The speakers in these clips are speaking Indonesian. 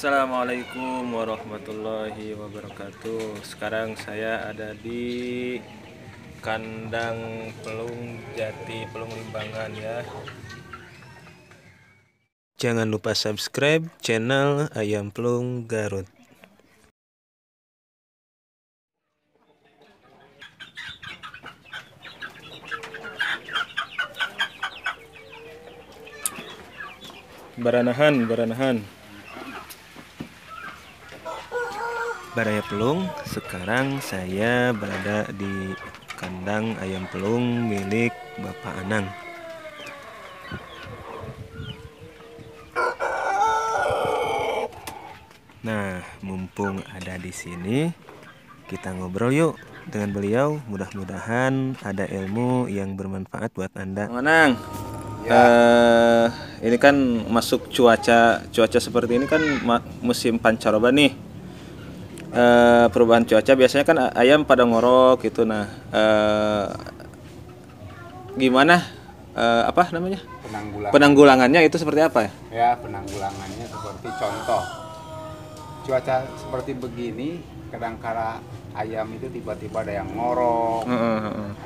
Assalamualaikum warahmatullahi wabarakatuh. Sekarang saya ada di kandang Pelung Jati, Pelung Limbangan ya. Jangan lupa subscribe channel Ayam Pelung Garut. Baranahan. Baraya Pelung, sekarang saya berada di kandang ayam pelung milik Bapak Anang. Nah, mumpung ada di sini, kita ngobrol yuk dengan beliau. Mudah-mudahan ada ilmu yang bermanfaat buat Anda. Anang, ini kan masuk cuaca seperti ini kan musim pancaroba nih. Perubahan cuaca biasanya kan ayam pada ngorok gitu. Nah, gimana penanggulangannya itu seperti apa ya? Ya, penanggulangannya seperti contoh cuaca seperti begini, kadang-kala ayam itu tiba-tiba ada yang ngorok,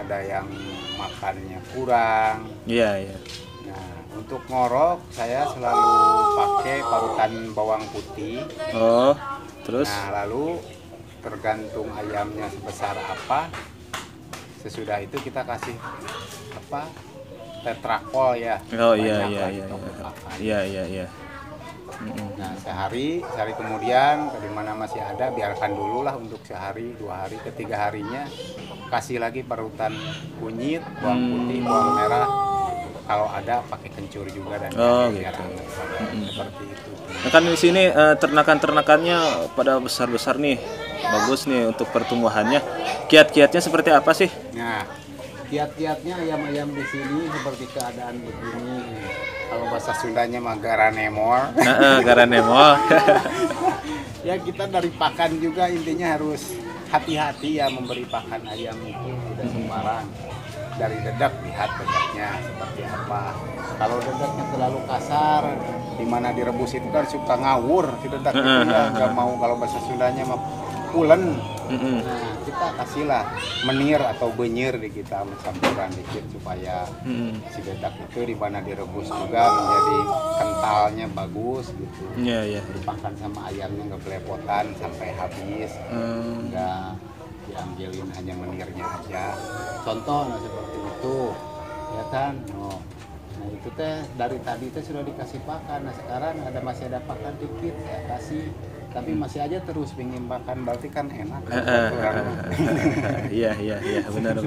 ada yang makannya kurang. Iya. Nah, untuk ngorok saya selalu pakai parutan bawang putih. Oh, terus? Nah, lalu tergantung ayamnya sebesar apa, sesudah itu kita kasih tetrakol ya. Oh iya. Nah, sehari kemudian dari mana masih ada, biarkan dulu lah untuk sehari, 2 hari, ketiga harinya kasih lagi parutan kunyit, bawang putih, bawang merah. Kalau ada pakai kencur juga dan gitu. Seperti itu. Nah, kan di sini ternakannya pada besar nih, bagus nih untuk pertumbuhannya. Kiat-kiatnya seperti apa sih? Nah, kiat-kiatnya ayam-ayam di sini seperti keadaan begini. Kalau bahasa Sundanya mah garanemol. Garanemol. Ya, kita dari pakan juga intinya harus hati-hati ya memberi pakan ayam itu, tidak sembarang. Dari dedak, lihat dedaknya seperti apa. Kalau dedaknya terlalu kasar, dimana direbus itu kan suka ngawur, si dedak itu ya nggak mau, kalau bahasa Sundanya mah pulen. Nah, kita kasihlah menir atau benyir di kita, campuran dikit supaya si dedak itu dimana direbus juga menjadi kentalnya bagus gitu. Iya. Dipakan sama ayamnya nggak belepotan sampai habis, nggak diambilin hanya menirnya aja. Contoh seperti itu, ya kan? Nah itu teh dari tadi teh sudah dikasih pakan. Nah sekarang masih ada pakan dikit, ya kasih. Tapi masih aja terus pingin makan, berarti kan enak. Iya, benar.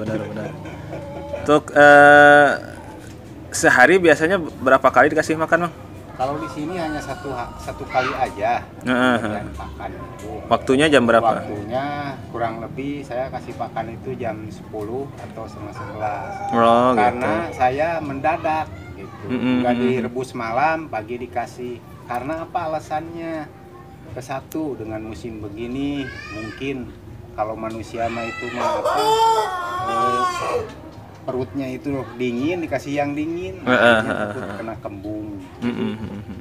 Untuk sehari biasanya berapa kali dikasih makan, Bang? Kalau di sini hanya satu kali aja pakan itu. Waktunya jam berapa? Waktunya kurang lebih saya kasih pakan itu jam 10 atau setengah 11. Karena gitu. saya mendadak gitu. Nggak direbus malam, pagi dikasih. Karena apa alasannya? Kesatu dengan musim begini, mungkin kalau manusia mah itu perutnya itu dingin, dikasih yang dingin, kena kembung.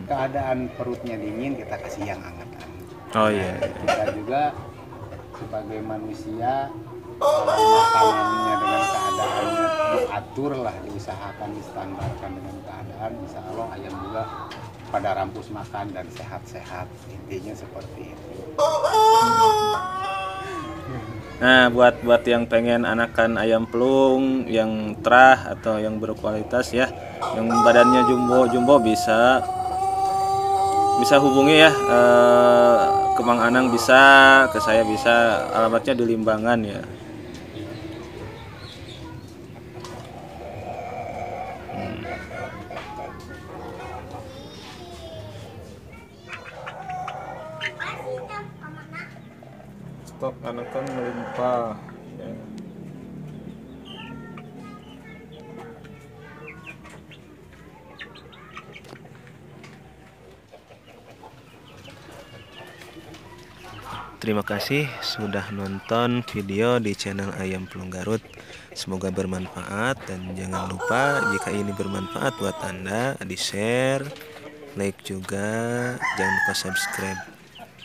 Keadaan perutnya dingin, kita kasih yang hangat. Oh iya. Kita juga sebagai manusia, makanannya dengan keadaannya diatur lah, diusahakan, distandarkan dengan keadaan, insya Allah ayam juga pada rampus makan dan sehat-sehat. Intinya seperti itu. Nah, buat yang pengen anakan ayam pelung yang terah atau yang berkualitas ya, yang badannya jumbo bisa hubungi ya, ke Mang Anang bisa, ke saya bisa. Alamatnya di Limbangan ya. Stok anakan melimpah ya. Terima kasih sudah nonton video di channel Ayam Pelung Garut. Semoga bermanfaat, dan jangan lupa jika ini bermanfaat buat Anda, di share, like juga, jangan lupa subscribe.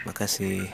Makasih.